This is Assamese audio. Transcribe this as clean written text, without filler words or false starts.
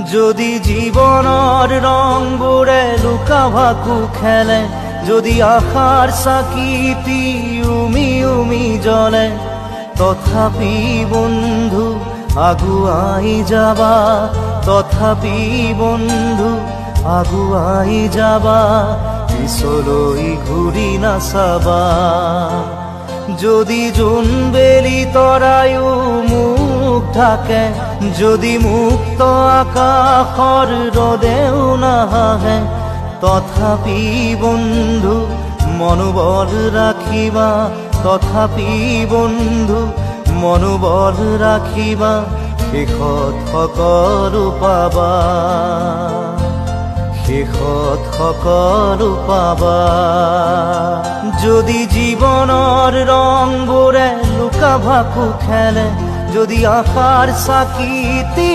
যদি জীৱনৰ ৰংবোৰে লুকা ভাকু খেলে, যদি আশাৰ চাকিটি উমি উমি জ্বলে, তথাপি বন্ধু আগুৱাই যাবা, তথাপি বন্ধু আগুৱাই যাবা, পিছলৈ ঘূৰি নাচাবা। যদি জোনবেলি তৰায়ো মুখ ঢাকে, যদি মুক্ত আকাশৰ ৰদেও নাহে, তথাপি বন্ধু মনোবল ৰাখিবা, তথাপি বন্ধু মনোবল ৰাখিবা, শেষত সকলো পাবা, শেষত সকলো পাবা। যদি জীৱনৰ ৰংবোৰে লুকা ভাকু খেলে, যদি আশাৰ চাকিটি